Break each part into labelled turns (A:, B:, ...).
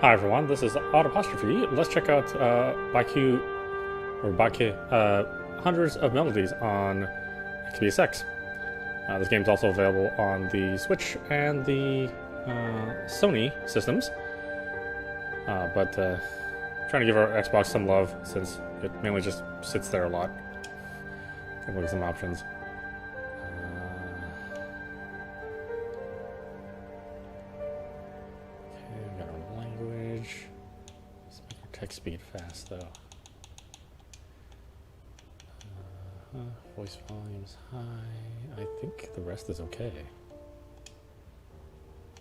A: Hi everyone, this is audap. Let's check out Bai Qu, or Bai Qu, Hundreds of Melodies on XBSX. This game is also available on the Switch and the Sony systems, but trying to give our Xbox some love since it mainly just sits there a lot. Take a look at some options. Let's make our text speed fast though. Voice volume's high. I think the rest is okay.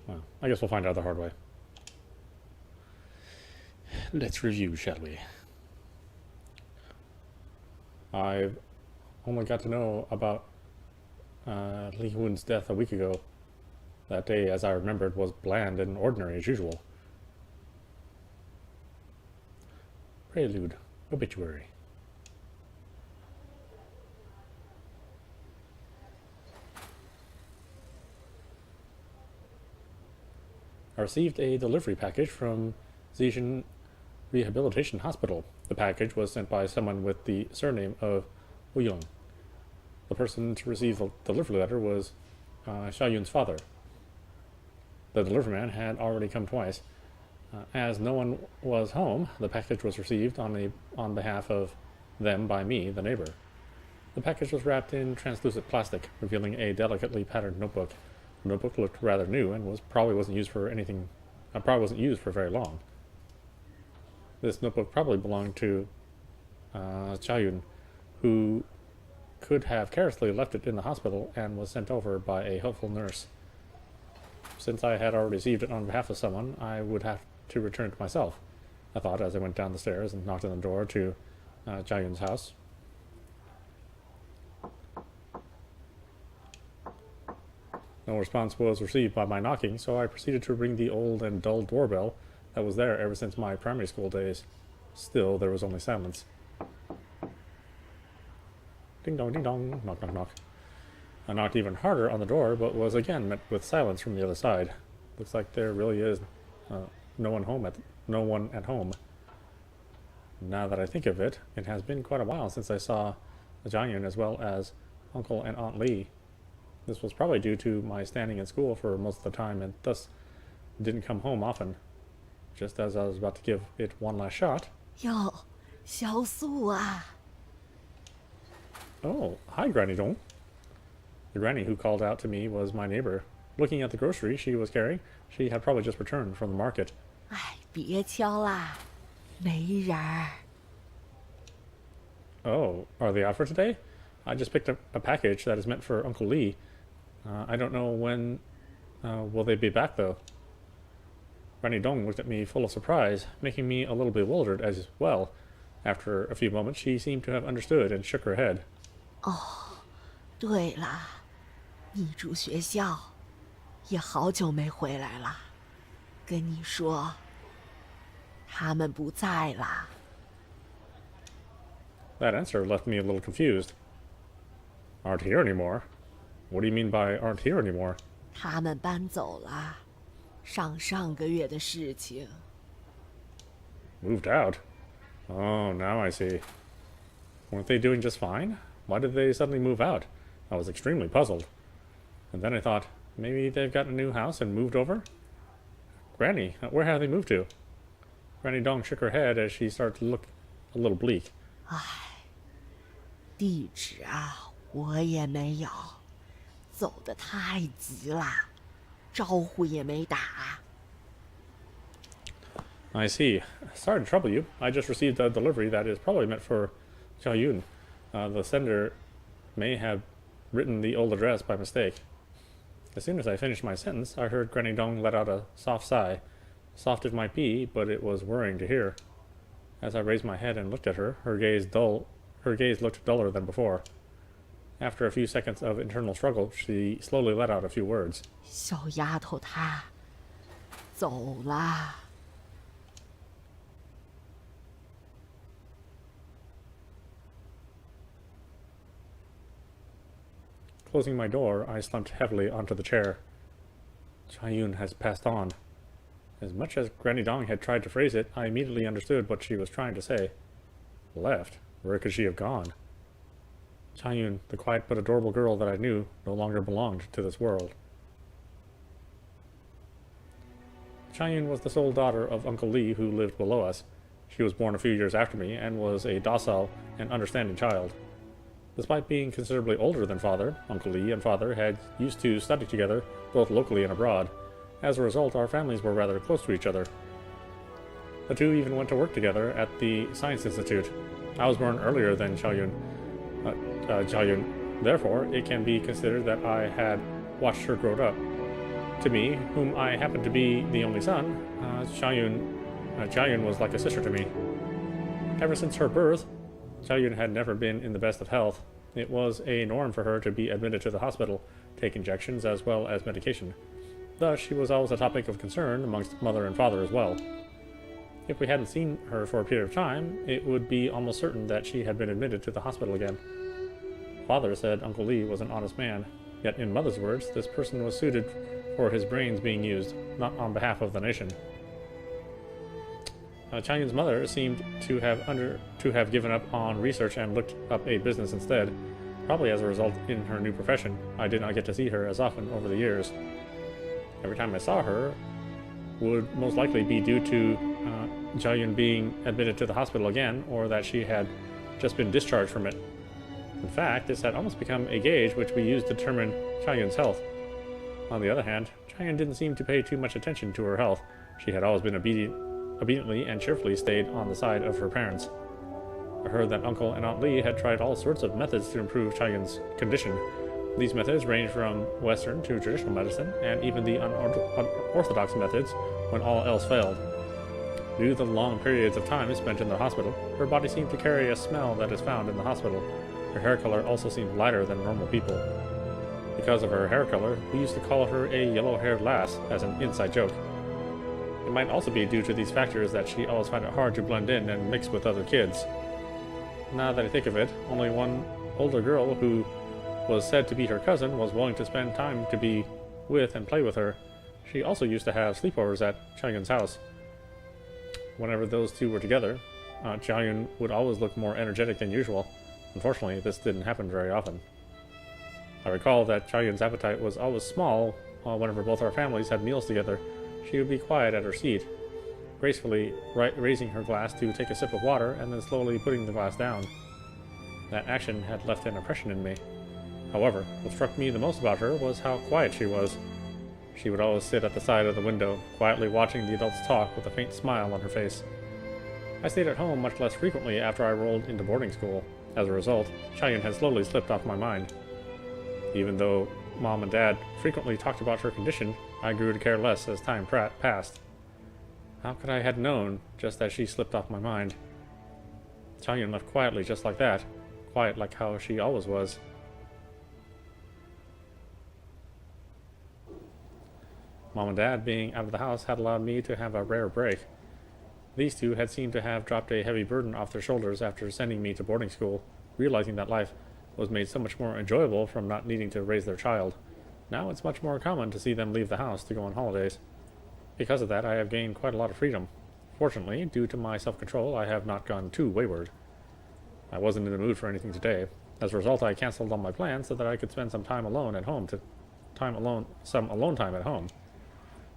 A: Well, I guess we'll find out the hard way. Let's review, shall we? I've only got to know about Li Jiayun's death a week ago. That day, as I remembered, was bland and ordinary as usual. Prelude, obituary. I received a delivery package from Jiayun Rehabilitation Hospital. The package was sent by someone with the surname of Jiayun. The person to receive the delivery letter was Xiaoyun's father. The delivery man had already come twice. As no one was home, the package was received on behalf of them by me, the neighbor. The package was wrapped in translucent plastic, revealing a delicately patterned notebook. The notebook looked rather new and probably wasn't used for anything. Probably wasn't used for very long. This notebook probably belonged to Jiayun, who could have carelessly left it in the hospital and was sent over by a helpful nurse. Since I had already received it on behalf of someone, I would have to return it myself, I thought as I went down the stairs and knocked on the door to Jiayun's house. No response was received by my knocking, so I proceeded to ring the old and dull doorbell that was there ever since my primary school days. Still, there was only silence. Ding dong, ding dong, knock, knock, knock. I knocked even harder on the door, but was again met with silence from the other side. Looks like there really is no one at home. Now that I think of it, it has been quite a while since I saw Jiayun as well as Uncle and Aunt Li. This was probably due to my standing in school for most of the time and thus didn't come home often. Just as I was about to give it one last shot.
B: Yo, Xiao Su ah.
A: Oh, hi Granny Dong. The granny who called out to me was my neighbor. Looking at the grocery she was carrying, she had probably just returned from the market.
B: 哎，别敲啦，没人儿。
A: Oh, are they out for today? I just picked up a package that is meant for Uncle Li. I don't know when will they be back though. Granny Dong looked at me full of surprise, making me a little bewildered as well. After a few moments, she seemed to have understood and shook her head.
B: 哦，对了，你住学校，也好久没回来了。跟你说，他们不在啦。
A: That answer left me a little confused. Aren't here anymore? What do you mean by aren't here anymore?
B: 他们搬走了，上个月的事情。
A: Moved out? Oh, now I see. Weren't they doing just fine? Why did they suddenly move out? I was extremely puzzled. And then I thought, maybe they've got a new house and moved over? Granny, where have they moved to? Granny Dong shook her head as she started to look a little bleak.
B: 唉，地址啊，我也没有，走得太急了，招呼也没打。
A: I see. Sorry to trouble you. I just received a delivery that is probably meant for Xiaoyun. The sender may have written the old address by mistake. As soon as I finished my sentence, I heard Granny Dong let out a soft sigh. Soft it might be, but it was worrying to hear. As I raised my head and looked at her, her gaze looked duller than before. After a few seconds of internal struggle, she slowly let out a few words.
B: 小丫头她走啦。
A: Closing my door, I slumped heavily onto the chair. Jiayun has passed on. As much as Granny Dong had tried to phrase it, I immediately understood what she was trying to say. Left? Where could she have gone? Jiayun, the quiet but adorable girl that I knew, no longer belonged to this world. Jiayun was the sole daughter of Uncle Li, who lived below us. She was born a few years after me and was a docile and understanding child. Despite being considerably older than father, Uncle Li and father had used to study together, both locally and abroad. As a result, our families were rather close to each other. The two even went to work together at the Science Institute. I was born earlier than Jiayun. Therefore, it can be considered that I had watched her grow up. To me, whom I happened to be the only son, Jiayun was like a sister to me. Ever since her birth, Jiayun had never been in the best of health. It was a norm for her to be admitted to the hospital, take injections as well as medication. Thus, she was always a topic of concern amongst mother and father as well. If we hadn't seen her for a period of time, it would be almost certain that she had been admitted to the hospital again. Father said Uncle Li was an honest man, yet in mother's words, this person was suited for his brains being used, not on behalf of the nation. Jiayun's mother seemed to have given up on research and looked up a business instead, probably as a result in her new profession. I did not get to see her as often over the years. Every time I saw her would most likely be due to Jiayun being admitted to the hospital again, or that she had just been discharged from it. In fact, this had almost become a gauge which we used to determine Jiayun's health. On the other hand, Jiayun didn't seem to pay too much attention to her health. She had always been obediently and cheerfully stayed on the side of her parents. I heard that Uncle and Aunt Li had tried all sorts of methods to improve Jiayun's condition. These methods range from Western to traditional medicine, and even the unorthodox methods when all else failed. Due to the long periods of time spent in the hospital, her body seemed to carry a smell that is found in the hospital. Her hair color also seemed lighter than normal people. Because of her hair color, we used to call her a yellow-haired lass as an inside joke. It might also be due to these factors that she always found it hard to blend in and mix with other kids. Now that I think of it, only one older girl who was said to be her cousin was willing to spend time to be with and play with her. She also used to have sleepovers at Jiayun's house. Whenever those two were together, Jiayun would always look more energetic than usual. Unfortunately, this didn't happen very often. I recall that Jiayun's appetite was always small. Whenever both our families had meals together, she would be quiet at her seat, gracefully raising her glass to take a sip of water and then slowly putting the glass down. That action had left an impression in me. However, what struck me the most about her was how quiet she was. She would always sit at the side of the window, quietly watching the adults talk with a faint smile on her face. I stayed at home much less frequently after I rolled into boarding school. As a result, Jiayun had slowly slipped off my mind. Even though Mom and Dad frequently talked about her condition, I grew to care less as time passed. How could I have known just that she slipped off my mind? Jiayun left quietly just like that, quiet like how she always was. Mom and Dad being out of the house had allowed me to have a rare break. These two had seemed to have dropped a heavy burden off their shoulders after sending me to boarding school, realizing that life was made so much more enjoyable from not needing to raise their child. Now it's much more common to see them leave the house to go on holidays. Because of that, I have gained quite a lot of freedom. Fortunately, due to my self-control, I have not gone too wayward. I wasn't in the mood for anything today. As a result, I canceled all my plans so that I could spend some time alone at home some alone time at home.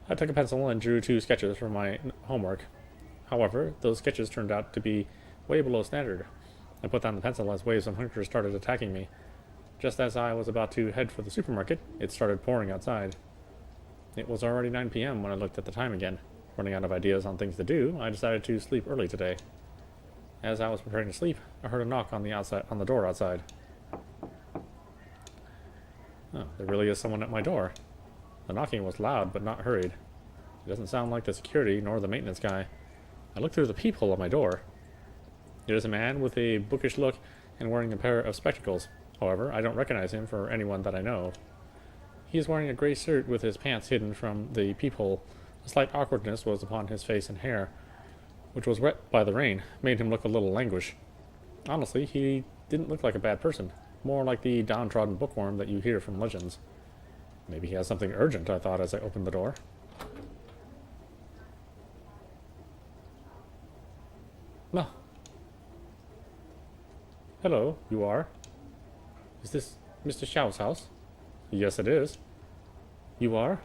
A: I took a pencil and drew 2 sketches for my homework. However, those sketches turned out to be way below standard. I put down the pencil as waves of hunger started attacking me. Just as I was about to head for the supermarket, it started pouring outside. It was already 9 p.m. when I looked at the time again. Running out of ideas on things to do, I decided to sleep early today. As I was preparing to sleep, I heard a knock on the door outside. Oh, there really is someone at my door. The knocking was loud but not hurried. It doesn't sound like the security nor the maintenance guy. I look through the peephole of my door. It is a man with a bookish look and wearing a pair of spectacles. However, I don't recognize him for anyone that I know. He is wearing a gray suit with his pants hidden from the peephole. A slight awkwardness was upon his face, and hair, which was wet by the rain, made him look a little languish. Honestly, he didn't look like a bad person, more like the downtrodden bookworm that you hear from legends. Maybe he has something urgent, I thought as I opened the door. Hello, you are? Is this Mr. Xiao's house? Yes, it is. You are?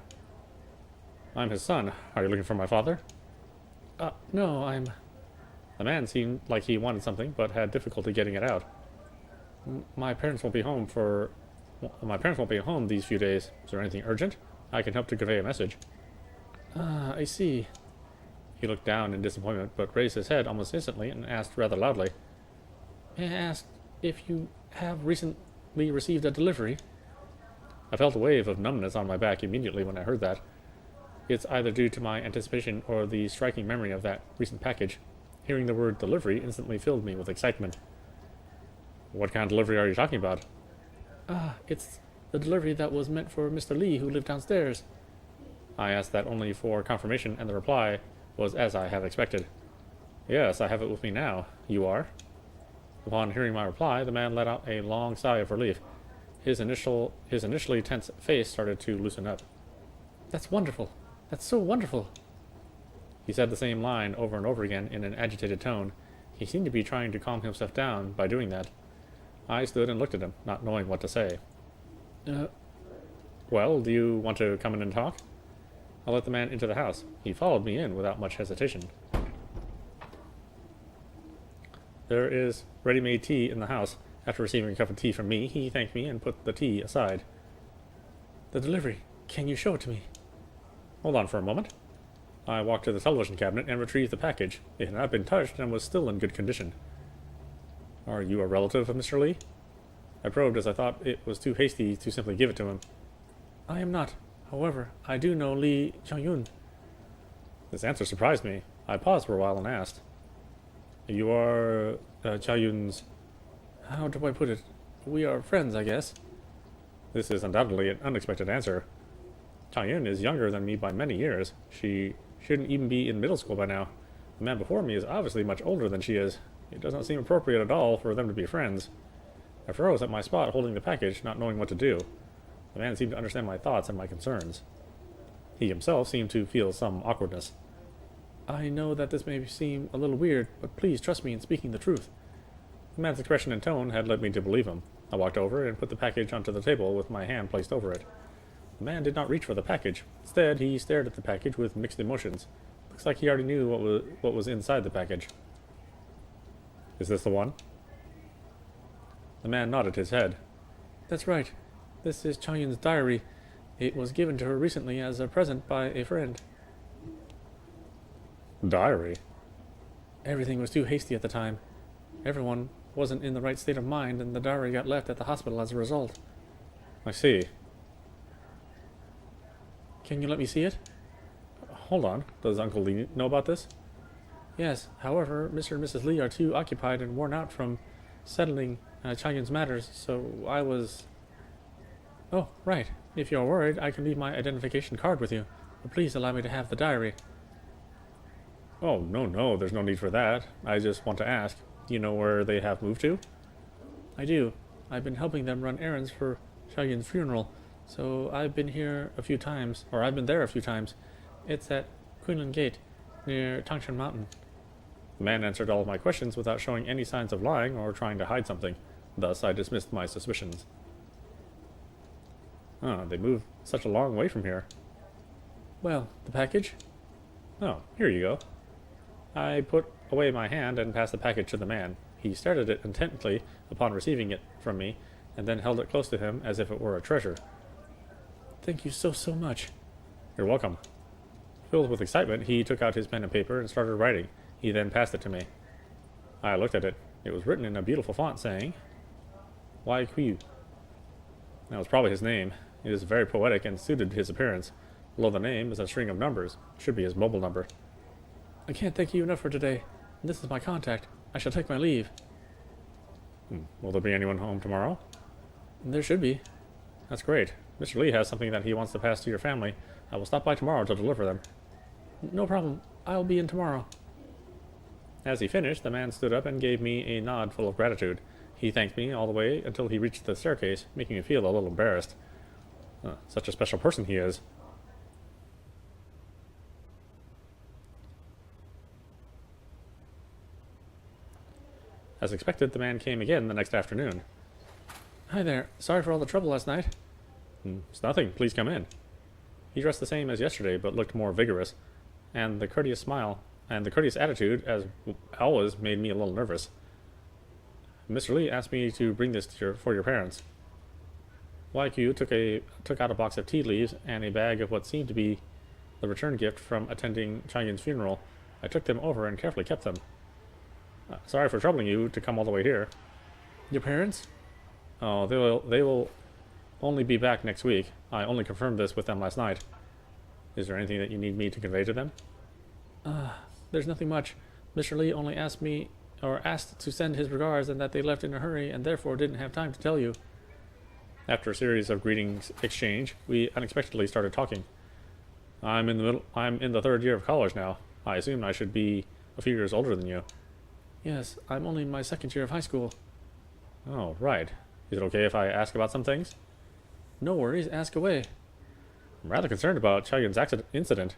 A: I'm his son. Are you looking for my father? No, I'm... The man seemed like he wanted something, but had difficulty getting it out. My parents won't be home these few days. Is there anything urgent? I can help to convey a message. I see. He looked down in disappointment, but raised his head almost instantly and asked rather loudly. May I ask if you have recently received a delivery? I felt a wave of numbness on my back immediately when I heard that. It's either due to my anticipation or the striking memory of that recent package. Hearing the word delivery instantly filled me with excitement. What kind of delivery are you talking about? It's the delivery that was meant for Mr. Li, who lived downstairs. I asked that only for confirmation, and the reply was as I had expected. Yes, I have it with me now. You are? Upon hearing my reply, the man let out a long sigh of relief. His initially tense face started to loosen up. That's wonderful. That's so wonderful. He said the same line over and over again in an agitated tone. He seemed to be trying to calm himself down by doing that. I stood and looked at him, not knowing what to say. Well, do you want to come in and talk? I let the man into the house. He followed me in without much hesitation. There is ready-made tea in the house. After receiving a cup of tea from me, he thanked me and put the tea aside. The delivery. Can you show it to me? Hold on for a moment. I walked to the television cabinet and retrieved the package. It had not been touched and was still in good condition. Are you a relative of Mr. Li? I probed as I thought it was too hasty to simply give it to him. I am not. However, I do know Li Jiayun. This answer surprised me. I paused for a while and asked. You are Jiayun's... How do I put it? We are friends, I guess. This is undoubtedly an unexpected answer. Jiayun is younger than me by many years. She shouldn't even be in middle school by now. The man before me is obviously much older than she is. It does not seem appropriate at all for them to be friends. I froze at my spot holding the package, not knowing what to do. The man seemed to understand my thoughts and my concerns. He himself seemed to feel some awkwardness. I know that this may seem a little weird, but please trust me in speaking the truth. The man's expression and tone had led me to believe him. I walked over and put the package onto the table with my hand placed over it. The man did not reach for the package. Instead, he stared at the package with mixed emotions. Looks like he already knew what was inside the package. Is this the one? The man nodded his head. That's right. This is Jiayun's diary. It was given to her recently as a present by a friend. Diary? Everything was too hasty at the time. Everyone wasn't in the right state of mind, and the diary got left at the hospital as a result. I see. Can you let me see it? Hold on. Does Uncle Li know about this? Yes. However, Mr. and Mrs. Li are too occupied and worn out from settling Jiayun's matters, so I was... Oh, right. If you're worried, I can leave my identification card with you, but please allow me to have the diary. Oh, no, there's no need for that. I just want to ask, do you know where they have moved to? I do. I've been helping them run errands for Jiayun's funeral, so I've been there a few times. It's at Kunlun Gate, near Tangshan Mountain. The man answered all of my questions without showing any signs of lying or trying to hide something. Thus, I dismissed my suspicions. They moved such a long way from here. Well, the package? Oh, here you go. I put away my hand and passed the package to the man. He stared at it intently upon receiving it from me, and then held it close to him as if it were a treasure. Thank you so much. You're welcome. Filled with excitement, he took out his pen and paper and started writing. He then passed it to me. I looked at it. It was written in a beautiful font saying, Bai Qu. That was probably his name. It is very poetic and suited his appearance. Below the name is a string of numbers. It should be his mobile number. I can't thank you enough for today. This is my contact. I shall take my leave. Will there be anyone home tomorrow? There should be. That's great. Mr. Li has something that he wants to pass to your family. I will stop by tomorrow to deliver them. No problem. I'll be in tomorrow. As he finished, the man stood up and gave me a nod full of gratitude. He thanked me all the way until he reached the staircase, making me feel a little embarrassed. Such a special person he is. As expected, the man came again the next afternoon. Hi there. Sorry for all the trouble last night. It's nothing. Please come in. He dressed the same as yesterday, but looked more vigorous, and the courteous smile and the courteous attitude, as always, made me a little nervous. Mr. Li asked me to bring this for your parents. Wei Qiuwu took out a box of tea leaves and a bag of what seemed to be the return gift from attending Qiayun's funeral. I took them over and carefully kept them. Sorry for troubling you to come all the way here. Your parents? Oh, they will only be back next week. I only confirmed this with them last night. Is there anything that you need me to convey to them? There's nothing much. Mr. Li only asked to send his regards and that they left in a hurry and therefore didn't have time to tell you. After a series of greetings exchanged, we unexpectedly started talking. I'm in the third year of college now. I assume I should be a few years older than you. Yes, I'm only in my second year of high school. Oh, right. Is it okay if I ask about some things? No worries, ask away. I'm rather concerned about Qiayun's incident.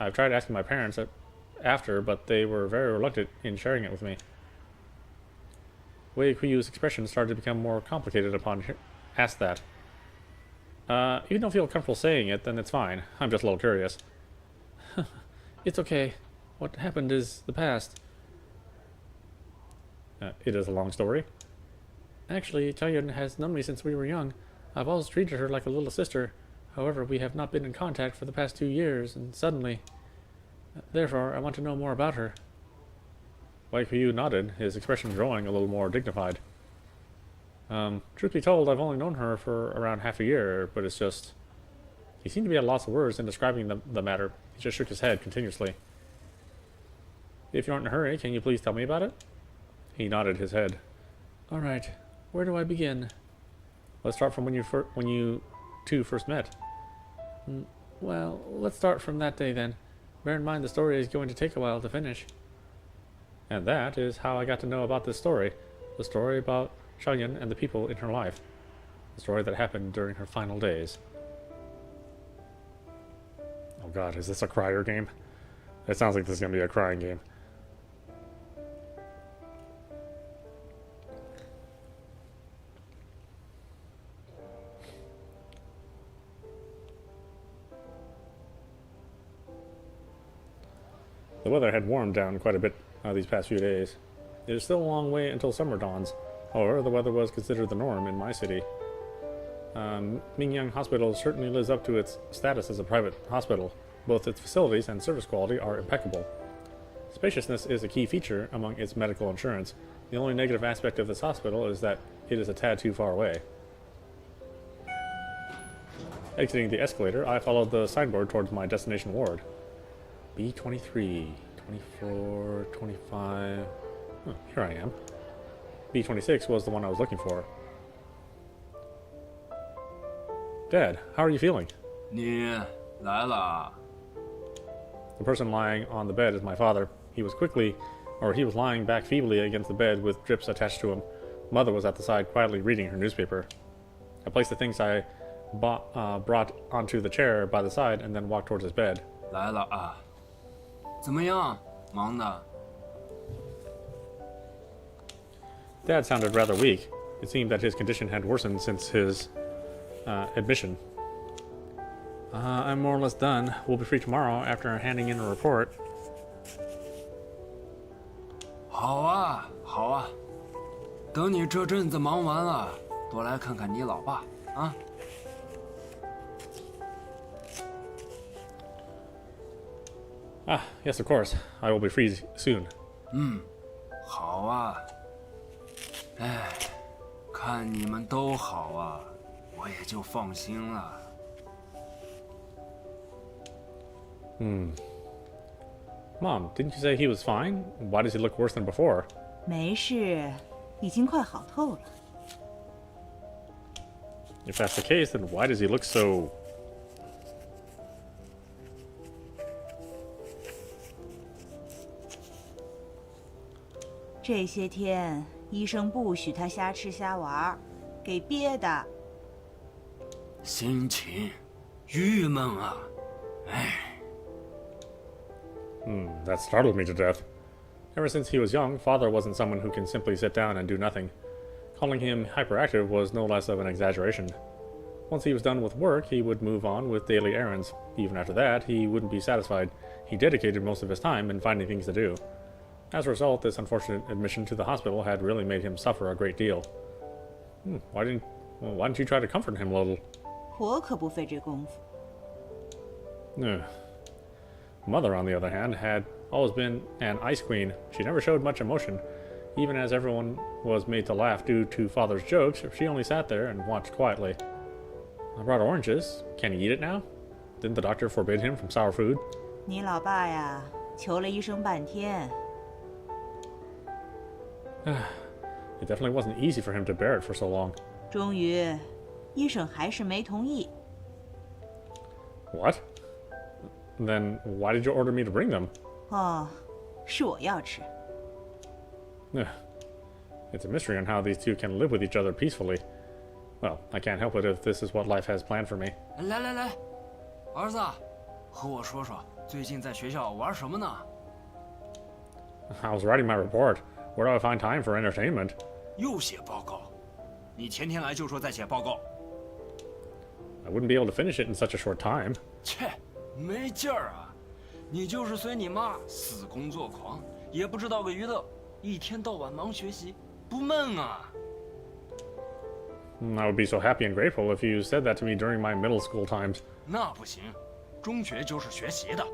A: I've tried asking my parents after, but they were very reluctant in sharing it with me. Wei Qiuwu's expression started to become more complicated upon asked that. You don't feel comfortable saying it, then it's fine. I'm just a little curious. It's okay. What happened is the past. It is a long story. Actually, Qiayun has known me since we were young. I've always treated her like a little sister. However, we have not been in contact for the past 2 years, and suddenly... Therefore, I want to know more about her. Wei Qiuwu nodded, his expression growing a little more dignified. Truth be told, I've only known her for around half a year, but it's just... He seemed to be at lots of words in describing the matter. He just shook his head continuously. If you aren't in a hurry, can you please tell me about it? He nodded his head. All right. Where do I begin? Let's start from when you two first met. Well, let's start from that day then. Bear in mind the story is going to take a while to finish. And that is how I got to know about this story. The story about Qiayun and the people in her life. The story that happened during her final days. Oh god, is this a crier game? It sounds like this is going to be a crying game. The weather had warmed down quite a bit these past few days. It is still a long way until summer dawns. However, the weather was considered the norm in my city. Mingyang Hospital certainly lives up to its status as a private hospital. Both its facilities and service quality are impeccable. Spaciousness is a key feature among its medical insurance. The only negative aspect of this hospital is that it is a tad too far away. Exiting the escalator, I followed the signboard towards my destination ward. B23, 24, 25... Oh, here I am. B26 was the one I was looking for. Dad, how are you feeling?
C: 你来了。
A: The person lying on the bed is my father. He was lying back feebly against the bed with drips attached to him. Mother was at the side quietly reading her newspaper. I placed the things I brought onto the chair by the side and then walked towards his bed.
C: 来了啊，怎么样？忙的？
A: Dad sounded rather weak. It seemed that his condition had worsened since his admission. I'm more or less done. We'll be free tomorrow after handing in a report.
C: 好啊，好啊，等你这阵子忙完了，多来看看你老爸啊。
A: Yes, of course. I will be free soon.
C: 好啊。哎，看你们都好啊，我也就放心了。
A: Mom, didn't you say he was fine? Why does he look worse than before?
D: 没事，已经快好透了。
A: If that's the case, then why does he look so...
D: 这些天医生不许他瞎吃瞎玩，给憋的。
C: 心情郁闷啊，哎。
A: That startled me to death. Ever since he was young, Father wasn't someone who can simply sit down and do nothing. Calling him hyperactive was no less of an exaggeration. Once he was done with work, he would move on with daily errands. Even after that, he wouldn't be satisfied. He dedicated most of his time in finding things to do. As a result, this unfortunate admission to the hospital had really made him suffer a great deal. Why didn't you try to comfort him a little?
D: 我可不费这功夫。
A: Mother, on the other hand, had always been an ice queen. She never showed much emotion. Even as everyone was made to laugh due to Father's jokes, she only sat there and watched quietly. I brought oranges. Can he eat it now? Didn't the doctor forbid him from sour food?
D: 你老爸呀，求了医生半天。
A: It definitely wasn't easy for him to bear it for so long.
D: 终于，医生还是没同意。
A: What? Then why did you order me to bring them?
D: 哦，是我要吃。
A: It's a mystery on how these two can live with each other peacefully. Well, I can't help it if this is what life has planned for me.
C: 来，儿子，和我说说，最近在学校玩什么呢？
A: I was writing my report. Where do I find time for entertainment?
C: 又写报告？你前天来就说在写报告。
A: I wouldn't be able to finish it in such a short time.
C: 切，没劲儿啊！你就是随你妈死工作狂，也不知道个娱乐，一天到晚忙学习，不闷啊？
A: I would be so happy and grateful if you said that to me during my middle school times.
C: 那不行，中学就是学习的，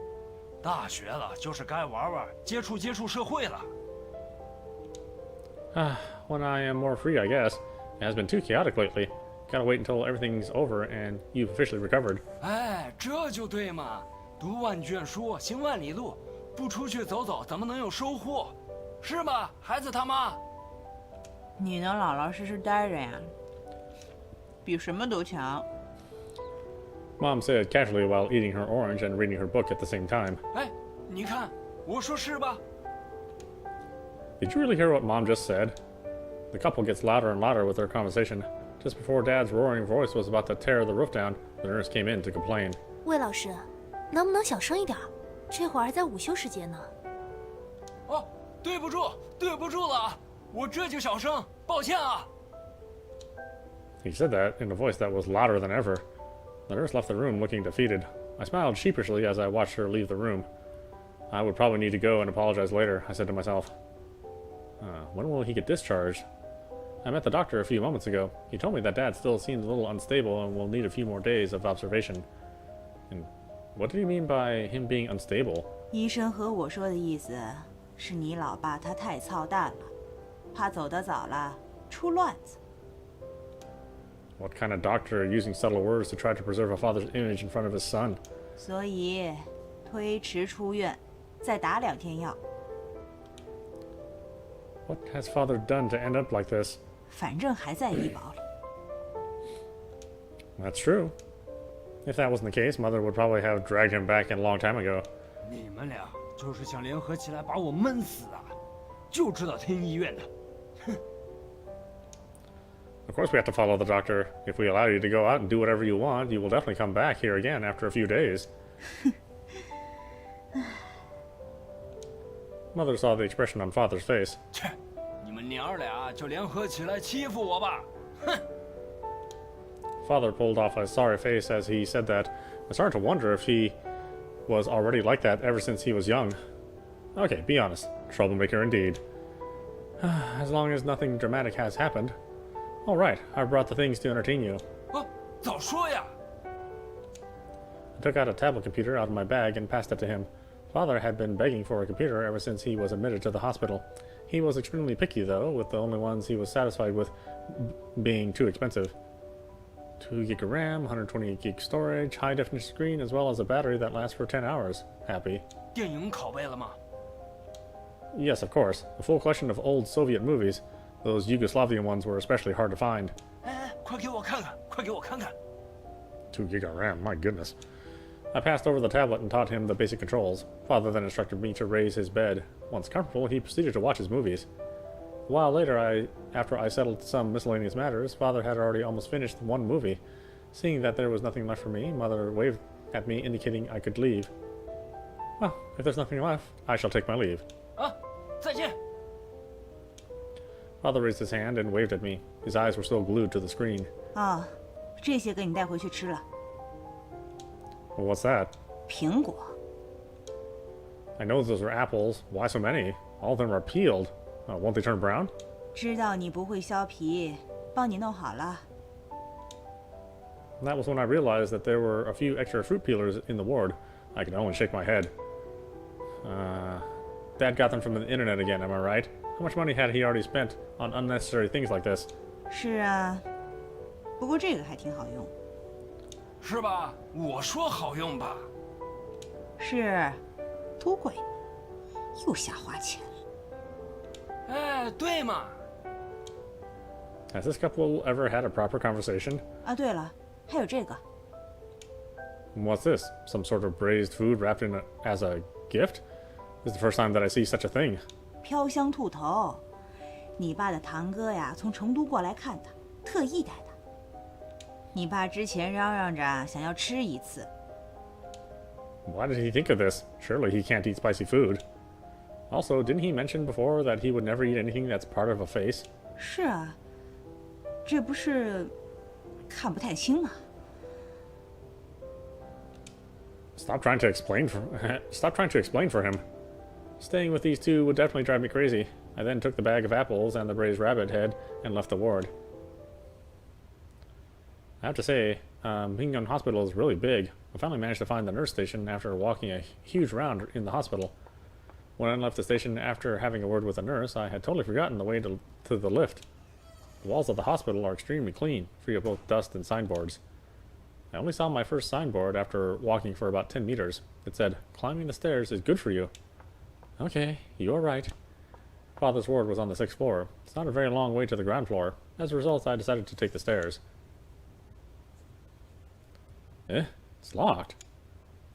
C: 大学了就是该玩玩，接触社会了。
A: When I am more free, I guess. It has been too chaotic lately. Gotta wait until everything's over and you've officially recovered.
C: 哎，这就对嘛，读万卷书，行万里路，不出去走走，怎么能有收获？是吧，孩子他妈？
D: 你能老老实实待着呀，比什么都强。
A: Mom said casually while eating her orange and reading her book at the same time.
C: 哎，你看，我说是吧？
A: Did you really hear what Mom just said? The couple gets louder and louder with their conversation. Just before Dad's roaring voice was about to tear the roof down, the nurse came in to complain.
E: 魏老师，能不能小声一点？这会儿还在午休时间呢。
C: 哦，对不住了，我这就小声，抱歉啊。
A: He said that in a voice that was louder than ever. The nurse left the room looking defeated. I smiled sheepishly as I watched her leave the room. I would probably need to go and apologize later, I said to myself. When will he get discharged? I met the doctor a few moments ago. He told me that Dad still seems a little unstable and will need a few more days of observation. And what did he mean by him being unstable?
D: 医生和我说的意思是你老爸他太操蛋了，怕走得早了出乱子。
A: What kind of doctor using subtle words to try to preserve a father's image in front of his son?
D: 所以推迟出院，再打2天药。
A: What has father done to end up like this?
D: 反正还在医保里。
A: That's true. If that wasn't the case, Mother would probably have dragged him back in a long time ago.
C: 你们俩就是想联合起来把我闷死啊！就知道听医院的。
A: Of course we have to follow the doctor. If we allow you to go out and do whatever you want, you will definitely come back here again after a few days. Mother saw the expression on Father's face.
C: 切，你们娘儿俩就联合起来欺负我吧！哼！
A: Father pulled off a sorry face as he said that. I started to wonder if he was already like that ever since he was young. Okay, be honest. Troublemaker indeed. As long as nothing dramatic has happened. All right, I brought the things to entertain you.
C: 哦，早说呀！
A: I took out a tablet computer out of my bag and passed it to him. Father had been begging for a computer ever since he was admitted to the hospital. He was extremely picky, though, with the only ones he was satisfied with being too expensive. 2 gig of RAM, 128 gig storage, high-definition screen, as well as a battery that lasts for 10 hours. Happy.
C: 电影拷贝了吗？
A: Yes, of course. A full collection of old Soviet movies. Those Yugoslavian ones were especially hard to find.
C: 哎，快给我看看，快给我看看！
A: 2 gig of RAM, my goodness. I passed over the tablet and taught him the basic controls. Father then instructed me to raise his bed. Once comfortable, he proceeded to watch his movies. A while later, after I settled some miscellaneous matters, Father had already almost finished one movie. Seeing that there was nothing left for me, Mother waved at me, indicating I could leave. Well, if there's nothing left, I shall take my leave.
C: 啊，再见。
A: Father raised his hand and waved at me. His eyes were still glued to the screen.
D: 啊，这些给你带回去吃了。
A: What's that?
D: 苹果。
A: I know those are apples. Why so many? All of them are peeled. Won't they turn brown?
D: 知道你不会削皮，帮你弄好了。
A: That was when I realized that there were a few extra fruit peelers in the ward. I could only shake my head. Dad got them from the internet again, am I right? How much money had he already spent on unnecessary things like this?
D: 是啊，不过这个还挺好用。
C: 是吧？我说好用吧。
D: 是，多贵，又瞎花钱。
C: 哎，对嘛。
A: Has this couple ever had a proper conversation?
D: 啊，对了，还有这个，
A: What's this? Some sort of braised food wrapped in as a gift? This is the first time that I see such a thing.
D: 飘香兔头，你爸的堂哥呀，从成都过来看他，特意带的。你爸之前嚷嚷着想要吃一次，
A: Why did he think of this? Surely he can't eat spicy food. Also, didn't he mention before that he would never eat anything that's part of a face?
D: 是啊，这不是看不太清吗？
A: Stop trying to explain for him. Staying with these two would definitely drive me crazy. I then took the bag of apples and the braised rabbit head and left the ward. I have to say, Mingyang Hospital is really big. I finally managed to find the nurse station after walking a huge round in the hospital. When I left the station after having a word with the nurse, I had totally forgotten the way to the lift. The walls of the hospital are extremely clean, free of both dust and signboards. I only saw my first signboard after walking for about 10 meters. It said, "Climbing the stairs is good for you." Okay, you're right. Father's ward was on the 6th floor. It's not a very long way to the ground floor. As a result, I decided to take the stairs. It's locked.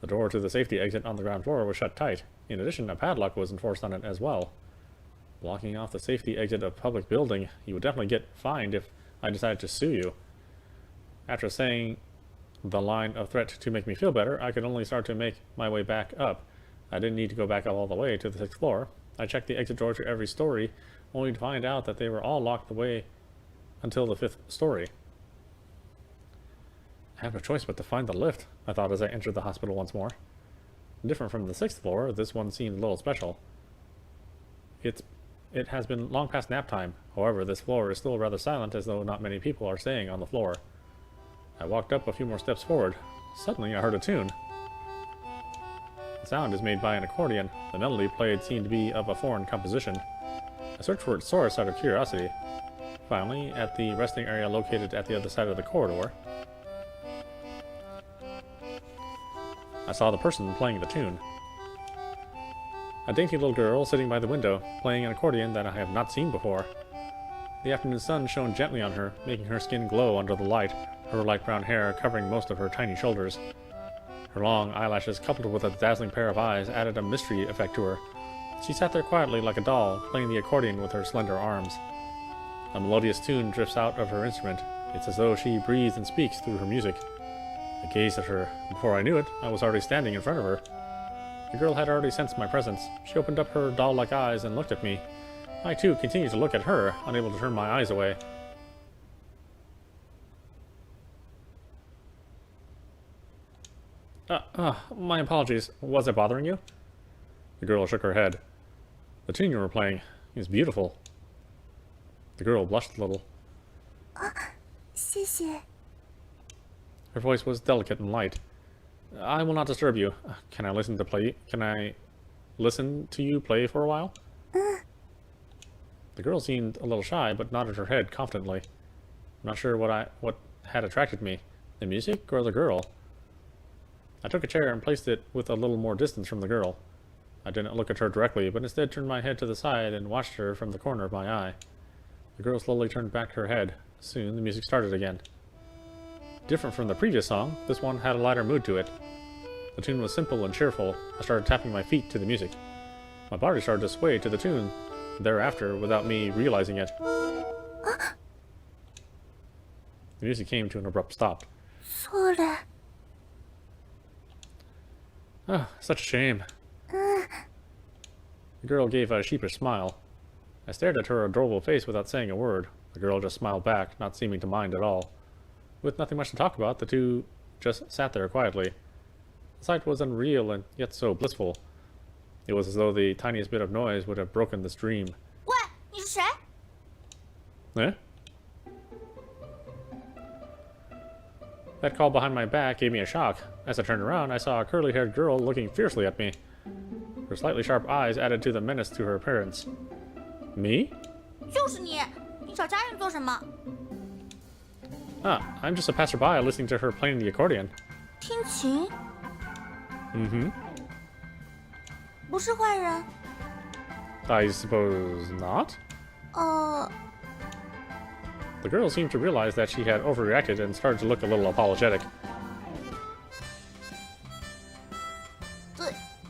A: The door to the safety exit on the ground floor was shut tight. In addition, a padlock was enforced on it as well. Blocking off the safety exit of a public building, you would definitely get fined if I decided to sue you. After saying the line of threat to make me feel better, I could only start to make my way back up. I didn't need to go back up all the way to the 6th floor. I checked the exit door to every story, only to find out that they were all locked away until the 5th story. I have no choice but to find the lift, I thought as I entered the hospital once more. Different from the 6th floor, this one seemed a little special. It has been long past nap time. However, this floor is still rather silent, as though not many people are staying on the floor. I walked up a few more steps forward. Suddenly, I heard a tune. The sound is made by an accordion. The melody played seemed to be of a foreign composition. I searched for its source out of curiosity. Finally, at the resting area located at the other side of the corridor, I saw the person playing the tune. A dainty little girl sitting by the window, playing an accordion that I have not seen before. The afternoon sun shone gently on her, making her skin glow under the light, her light brown hair covering most of her tiny shoulders. Her long eyelashes, coupled with a dazzling pair of eyes, added a mystery effect to her. She sat there quietly like a doll, playing the accordion with her slender arms. A melodious tune drifts out of her instrument. It's as though she breathes and speaks through her music. I gazed at her. Before I knew it, I was already standing in front of her. The girl had already sensed my presence. She opened up her doll-like eyes and looked at me. I, too, continued to look at her, unable to turn my eyes away. My apologies. Was I bothering you? The girl shook her head. The tune you were playing is beautiful. The girl blushed a little.
E: 谢谢。
A: Her voice was delicate and light. I will not disturb you. Can I listen to you play for a while? The girl seemed a little shy, but nodded her head confidently. I'm not sure what had attracted me, the music or the girl. I took a chair and placed it with a little more distance from the girl. I didn't look at her directly, but instead turned my head to the side and watched her from the corner of my eye. The girl slowly turned back her head. Soon the music started again. Different from the previous song, this one had a lighter mood to it. The tune was simple and cheerful. I started tapping my feet to the music. My body started to sway to the tune thereafter without me realizing it. The music came to an abrupt stop.
E: 错了。
A: Ah, such a shame. The girl gave a sheepish smile. I stared at her adorable face without saying a word. The girl just smiled back, not seeming to mind at all. With nothing much to talk about, the two just sat there quietly. The sight was unreal and yet so blissful. It was as though the tiniest bit of noise would have broken this dream.
E: 喂，你是谁？
A: Eh? That call behind my back gave me a shock. As I turned around, I saw a curly-haired girl looking fiercely at me. Her slightly sharp eyes added to the menace to her appearance. Me?
E: 就是你，你找佳韵做什么？
A: Ah, I'm just a passerby listening to her playing the accordion.
E: 听琴？
A: Mm-hmm.
E: 不是坏人。
A: I suppose not? The girl seemed to realize that she had overreacted and started to look a little apologetic.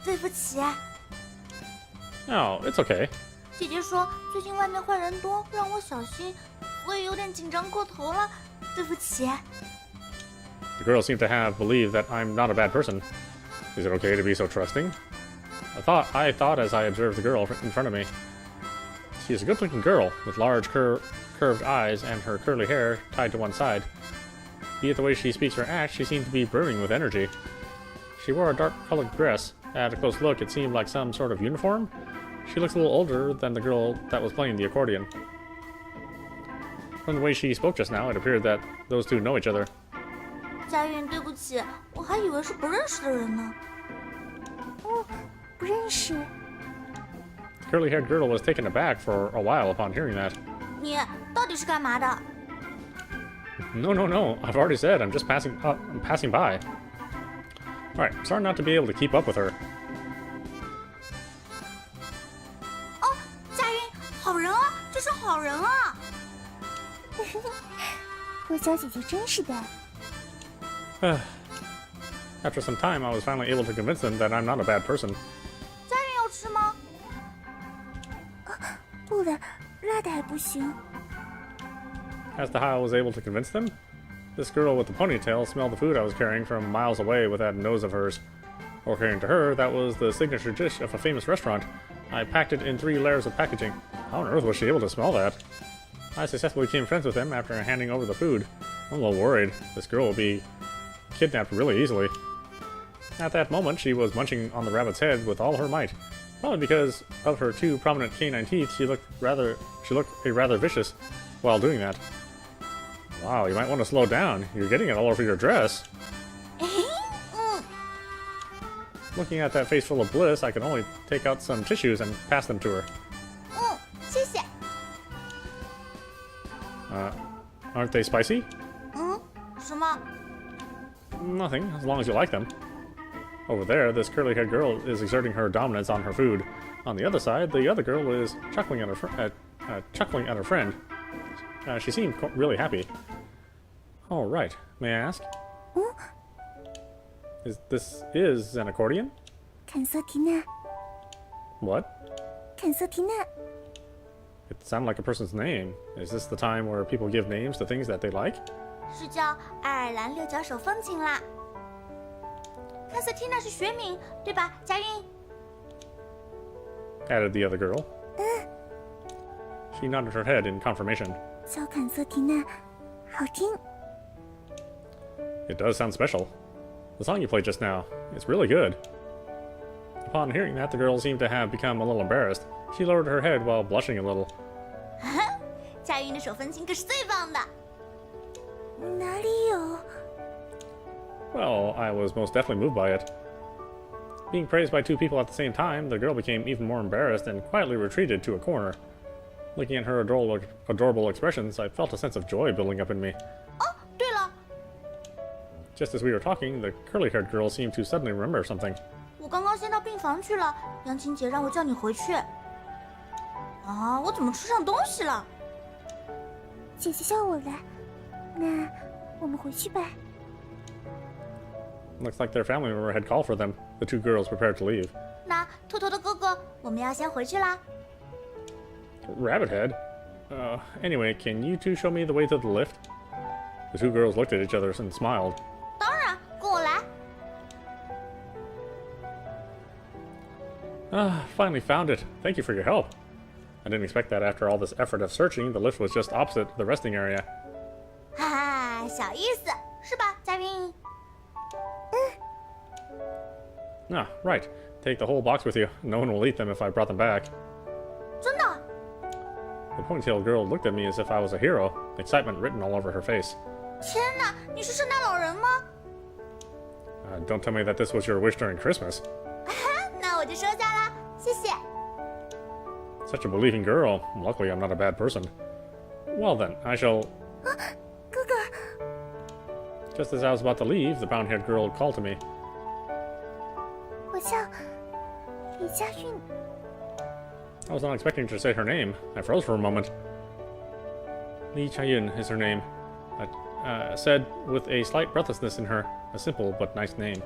E: 对不起，
A: Oh, it's okay.
E: 姐姐说最近外面坏人多，让我小心，我也有点紧张过头了，对不起。
A: The girl seemed to have believed that I'm not a bad person. Is it okay to be so trusting? I thought as I observed the girl in front of me. She is a good-looking girl, with large curved eyes and her curly hair tied to one side. Be it the way she speaks or acts, she seemed to be brimming with energy. She wore a dark-colored dress. At a close look, it seemed like some sort of uniform. She looks a little older than the girl that was playing the accordion. From the way she spoke just now, it appeared that those two know each other.
E: 佳韵，对不起，我还以为是不认识的人呢。哦，不认识。
A: The curly-haired girl was taken aback for a while upon hearing that.
E: 你到底是干嘛的？
A: No, I've already said I'm just passing by. Alright, I'm starting not to be able to keep up with her.
E: 哦，佳韵，好人啊，这是好人啊！
F: 我小姐姐真是的。
A: After some time, I was finally able to convince them that I'm not a bad person.
E: 佳韵要吃吗？
F: 不了，辣的还不行。
A: As to how I was able to convince them, this girl with the ponytail smelled the food I was carrying from miles away with that nose of hers. According to her, that was the signature dish of a famous restaurant. I packed it in 3 layers of packaging. How on earth was she able to smell that? I successfully became friends with them after handing over the food. I'm a little worried. This girl will be kidnapped really easily. At that moment, she was munching on the rabbit's head with all her might. Probably because of her 2 prominent canine teeth, she looked rather vicious while doing that. Wow, you might want to slow down. You're getting it all over your dress. Looking at that face full of bliss, I could only take out some tissues and pass them to her.
E: 谢谢。
A: Aren't they spicy?
E: 什么？
A: Nothing, as long as you like them. Over there, this curly-haired girl is exerting her dominance on her food. On the other side, the other girl is chuckling at her friend. She seemed really happy. All right, may I ask? This is an accordion?
F: 坎瑟缇娜，
A: What?
F: 坎瑟缇娜，
A: It sounded like a person's name. Is this the time where people give names to things that they like?
E: 是叫爱尔兰六角手风琴啦。康瑟缇娜是学名，对吧，佳韵？
A: Added the other girl. She nodded her head in confirmation.
F: 叫坎瑟缇娜，好听。
A: It does sound special. The song you played just now, it's really good. Upon hearing that, the girl seemed to have become a little embarrassed. She lowered her head while blushing a little.
E: 佳韵的手风琴可是最棒的。
F: 哪里有？
A: Well, I was most definitely moved by it. Being praised by 2 people at the same time, the girl became even more embarrassed and quietly retreated to a corner. Looking at her adorable expressions, I felt a sense of joy building up in me.
E: 哦，对了，
A: Just as we were talking, the curly-haired girl seemed to suddenly remember something.
E: 我刚刚先到病房去了，杨琴姐让我叫你回去。啊，我怎么吃上东西了？
F: 姐姐叫我来，那我们回去吧。
A: Looks like their family member had called for them. The 2 girls prepared to leave.
E: 那秃头的哥哥，我们要先回去啦。
A: Rabbit head? Anyway, can you 2 show me the way to the lift? The 2 girls looked at each other and smiled.
E: 当然，跟我来。
A: Ah, finally found it. Thank you for your help. I didn't expect that after all this effort of searching, the lift was just opposite the resting area.
E: 哈哈，小意思，是吧，佳韵？
A: Ah, right. Take the whole box with you. No one will eat them if I brought them back.
E: 真的？
A: The ponytail girl looked at me as if I was a hero, excitement written all over her face.
E: 天哪，你是圣诞老人吗？
A: Don't tell me that this was your wish during Christmas.
E: 那我就收下啦，谢谢。
A: Such a believing girl. Luckily, I'm not a bad person. Well then, I shall...
F: 哥哥，
A: Just as I was about to leave, the brown-haired girl called to me.
F: 我叫李佳韵。
A: I was not expecting to say her name. I froze for a moment. Li Jiayun is her name. Said with a slight breathlessness in her, a simple but nice name.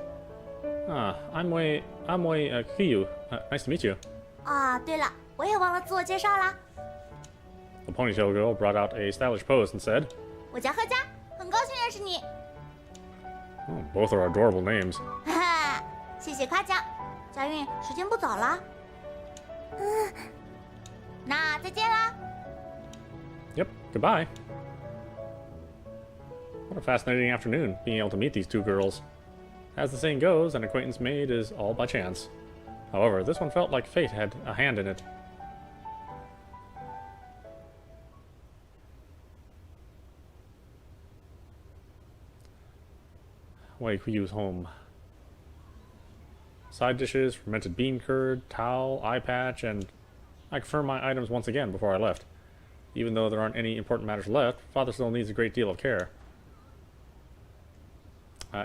A: Ah, I'm Wei Qiuwu. Nice to meet you.
E: 啊，对了，我也忘了自我介绍啦。
A: The ponytail girl brought out a stylish pose and said,
E: 我叫贺佳，很高兴认识你。
A: oh, both are adorable names.
E: 哈哈，谢谢夸奖。佳韵，时间不早了。那再见啦。
A: Yep, goodbye. What a fascinating afternoon, being able to meet these two girls. As the saying goes, an acquaintance made is all by chance. However, this one felt like fate had a hand in it. Wei Qiuwu's home. Side dishes, fermented bean curd, towel, eye patch, and I confirmed my items once again before I left. Even though there aren't any important matters left, Father still needs a great deal of care.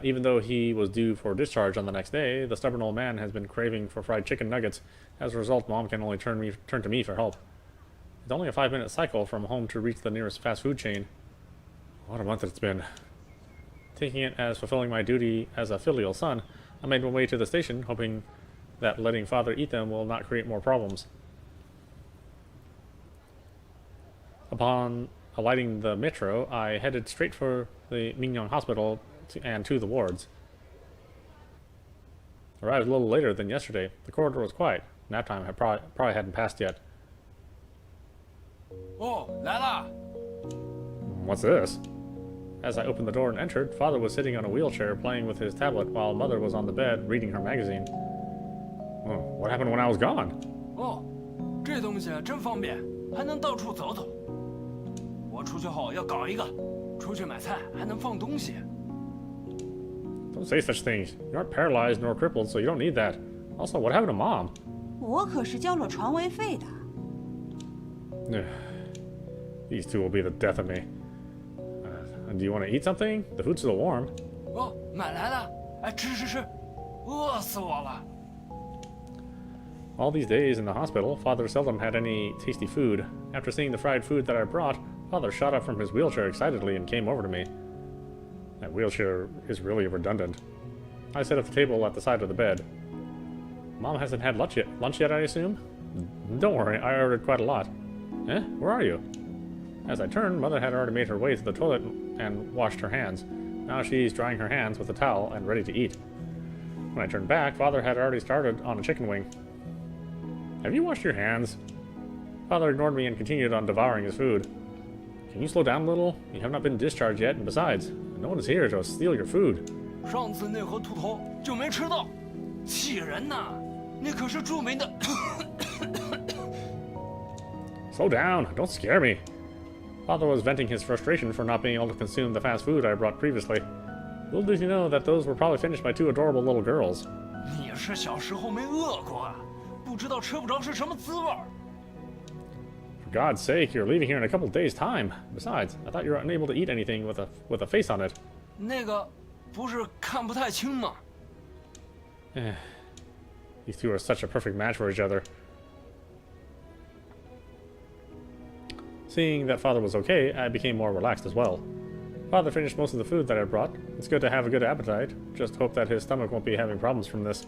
A: Even though he was due for discharge on the next day, the stubborn old man has been craving for fried chicken nuggets. As a result, Mom can only turn to me for help. It's only a 5-minute cycle from home to reach the nearest fast food chain. What a month it's been. Taking it as fulfilling my duty as a filial son, I made my way to the station, hoping that letting Father eat them will not create more problems. Upon alighting the metro, I headed straight for the Mingyang Hospital and to the wards. Arrived a little later than yesterday. The corridor was quiet. Nap time had probably hadn't passed yet.
C: 哦，来啦！
A: What's this? As I opened the door and entered, Father was sitting on a wheelchair playing with his tablet while Mother was on the bed reading her magazine. Oh, what happened when I was gone?
C: 哦，这东西真方便，还能到处走走。我出去后要搞一个，出去买菜还能放东西。
A: Don't say such things. You aren't paralyzed nor crippled, so you don't need that. Also, what happened to Mom?
D: 我可是交了床位费的。
A: These two will be the death of me. Do you want to eat something? The food's still warm.
C: 哦，买来了，哎，吃吃吃，饿死我了。
A: All these days in the hospital, Father seldom had any tasty food. After seeing the fried food that I brought, Father shot up from his wheelchair excitedly and came over to me. That wheelchair is really redundant. I set up the table at the side of the bed. Mom hasn't had lunch yet, I assume? Don't worry, I ordered quite a lot. Eh? Where are you? As I turned, Mother had already made her way to the toilet and washed her hands. Now she's drying her hands with a towel and ready to eat. When I turned back, Father had already started on a chicken wing. Have you washed your hands? Father ignored me and continued on devouring his food. Can you slow down a little? You have not been discharged yet, and besides, no one is here to steal your food.
C: 上次那盒兔头就没吃到，气人呐！那可是著名的。
A: Slow down, don't scare me. Father was venting his frustration for not being able to consume the fast food I brought previously. Little did he know that those were probably finished by 2 adorable little girls.
C: 你是小时候没饿过啊，不知道吃不着是什么滋味儿。
A: For God's sake, you're leaving here in a couple days' time. Besides, I thought you were unable to eat anything with a face on it.
C: 那个不是看不太清吗？
A: These two are such a perfect match for each other. Seeing that Father was okay, I became more relaxed as well. Father finished most of the food that I brought. It's good to have a good appetite. Just hope that his stomach won't be having problems from this.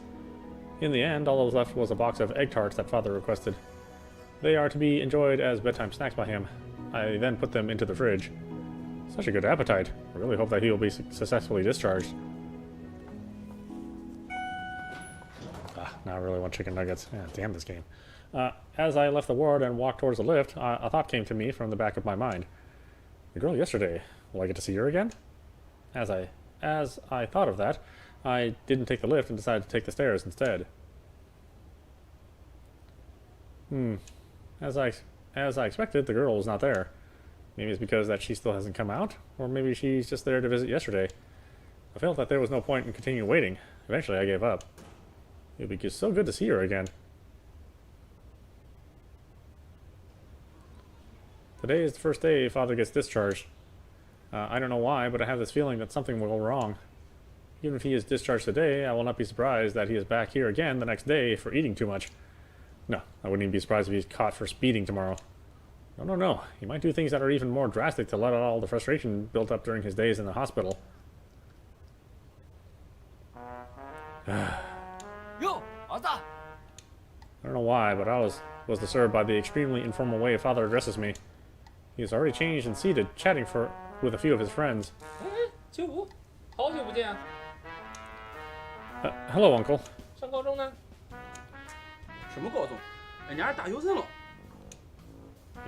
A: In the end, all that was left was a box of egg tarts that Father requested. They are to be enjoyed as bedtime snacks by him. I then put them into the fridge. Such a good appetite. I really hope that he will be successfully discharged. now I really want chicken nuggets. Yeah, damn this game. As I left the ward and walked towards the lift, a thought came to me from the back of my mind. The girl yesterday, will I get to see her again? As I thought of that, I didn't take the lift and decided to take the stairs instead. As I expected, the girl was not there. Maybe it's because that she still hasn't come out, or maybe she's just there to visit yesterday. I felt that there was no point in continuing waiting. Eventually, I gave up. It would be so good to see her again. Today is the first day Father gets discharged. I don't know why, but I have this feeling that something will go wrong. Even if he is discharged today, I will not be surprised that he is back here again the next day for eating too much. No, I wouldn't even be surprised if he's caught for speeding tomorrow. No. He might do things that are even more drastic to let out all the frustration built up during his days in the hospital.
C: Yo, 儿子，
A: I don't know why, but I was disturbed by the extremely informal way Father addresses me. He has already changed and seated, chatting with a few of his friends.
G: 秋武，好久不见啊！
A: Hello, Uncle.
G: 上高中呢？
H: 什么高中？人家是大学生了。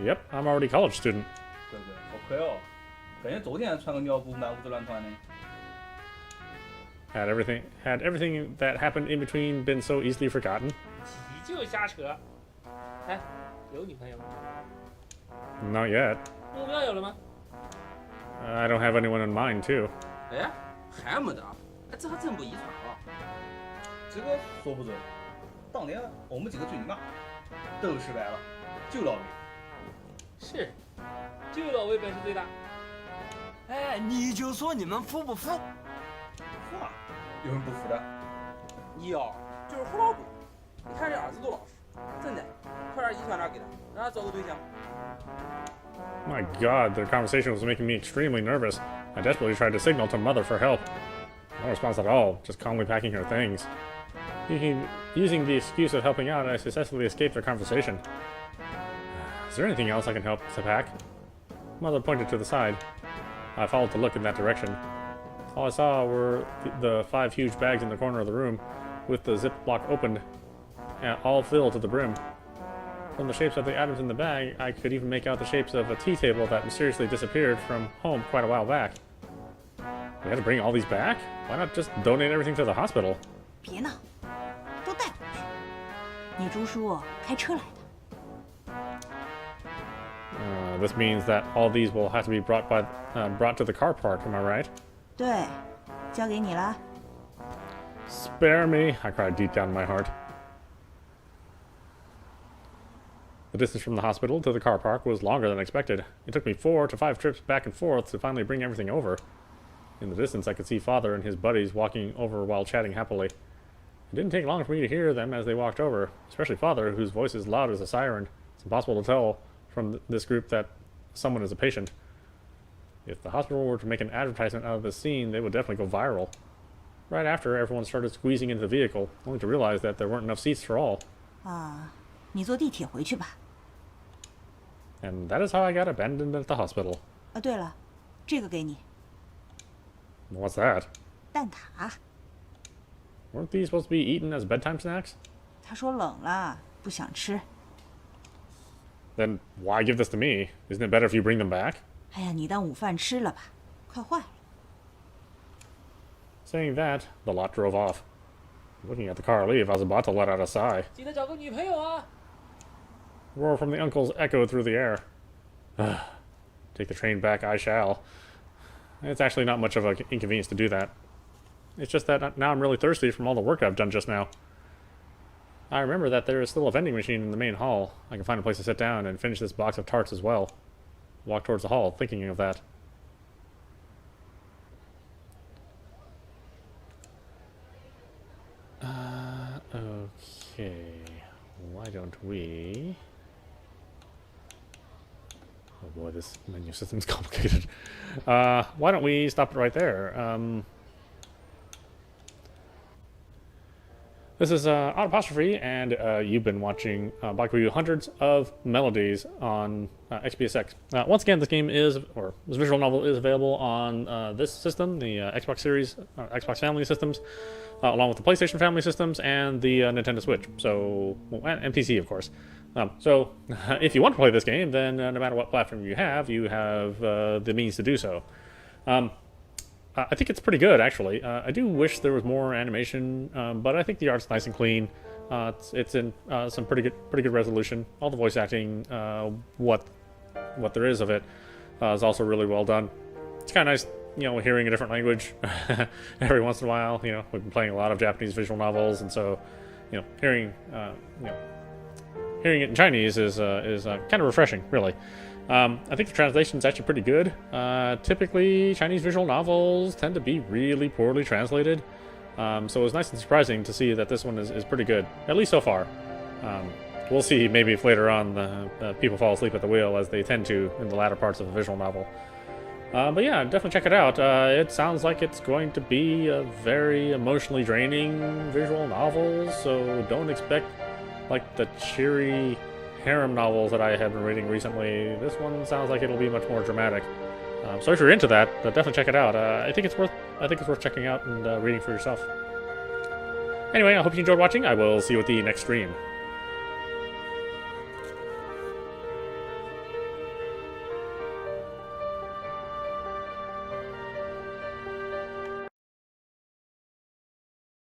A: Yep, I'm already a college student.
H: 对不对？好快哦！感觉昨天穿个尿布满屋子乱窜的。
A: Had everything that happened in between been so easily forgotten?
G: 急就瞎扯。哎，有女朋友吗？
A: Not yet.
G: 目标有了吗？
A: I don't have anyone in mind, too.
H: 哎，还没得？哎，这还真不遗传啊！这个说不准。当年我们几个追你妈，都失败了，就老魏。
G: 是，就老魏本事最大。
C: 哎，你就说你们服不服？
H: 服啊！有人不服的？
I: 你呀，就是胡老鬼。你看这儿子多老实，真的，快点遗传点给他，让他找个对象。
A: My God, their conversation was making me extremely nervous. I desperately tried to signal to Mother for help. No response at all, just calmly packing her things. Using the excuse of helping out, I successfully escaped their conversation. Is there anything else I can help to pack? Mother pointed to the side. I followed the look in that direction. All I saw were the 5 huge bags in the corner of the room, with the zip lock opened, and all filled to the brim. From the shapes of the items in the bag, I could even make out the shapes of a tea table that mysteriously disappeared from home quite a while back. We had to bring all these back? Why not just donate everything to the hospital?
D: 别闹，都带回去。你朱叔开车来的。
A: This means that all these will have to be brought to the car park, am I right?
D: 对，交给你了。
A: Spare me, I cried deep down in my heart. The distance from the hospital to the car park was longer than expected. It took me 4 to 5 trips back and forth to finally bring everything over. In the distance, I could see Father and his buddies walking over while chatting happily. It didn't take long for me to hear them as they walked over, especially Father, whose voice is loud as a siren. It's impossible to tell from this group that someone is a patient. If the hospital were to make an advertisement out of this scene, they would definitely go viral. Right after, everyone started squeezing into the vehicle, only to realize that there weren't enough seats for all.
D: 啊，你坐地铁回去吧。
A: And that is how I got abandoned at the hospital.
D: 啊，对了，这个给你，
A: What's that?
D: 蛋挞。
A: Weren't these supposed to be eaten as bedtime snacks?
D: 他说冷了，不想吃。
A: Then why give this to me? Isn't it better if you bring them back?
D: 哎呀，你当午饭吃了吧，快坏了。
A: Saying that, the lot drove off. Looking at the car leave, I was about to let out a sigh.
G: 记得找个女朋友啊！
A: Roar from the uncles echoed through the air. Take the train back, I shall. It's actually not much of an inconvenience to do that. It's just that now I'm really thirsty from all the work I've done just now. I remember that there is still a vending machine in the main hall. I can find a place to sit down and finish this box of tarts as well. Walk towards the hall, thinking of that. Okay. Why don't we... Oh boy, this menu system is complicated. Why don't we stop it right there? This is Audapostrophe, and you've been watching Bai Qu Hundreds of Melodies on XPSX. Once again, this game is, or this visual novel is available on this system, the Xbox Series, Xbox Family systems, along with the PlayStation Family systems and the Nintendo Switch. So, and PC, of course. So, if you want to play this game, then no matter what platform you have the means to do so. I think it's pretty good, actually. I do wish there was more animation, but I think the art's nice and clean. It's in some pretty good resolution. All the voice acting, what there is of it, is also really well done. It's kind of nice, hearing a different language every once in a while. We've been playing a lot of Japanese visual novels, and so, hearing it in Chinese is kind of refreshing, really. I think the translation is actually pretty good. Typically, Chinese visual novels tend to be really poorly translated, so it was nice and surprising to see that this one is pretty good, at least so far. We'll see maybe if later on people fall asleep at the wheel, as they tend to in the latter parts of a visual novel. But yeah, definitely check it out. It sounds like it's going to be a very emotionally draining visual novel, so don't expect like the cheery harem novels that I have been reading recently. This one sounds like it'll be much more dramatic. So if you're into that, definitely check it out. I think it's worth checking out and reading for yourself. Anyway, I hope you enjoyed watching. I will see you at the next stream.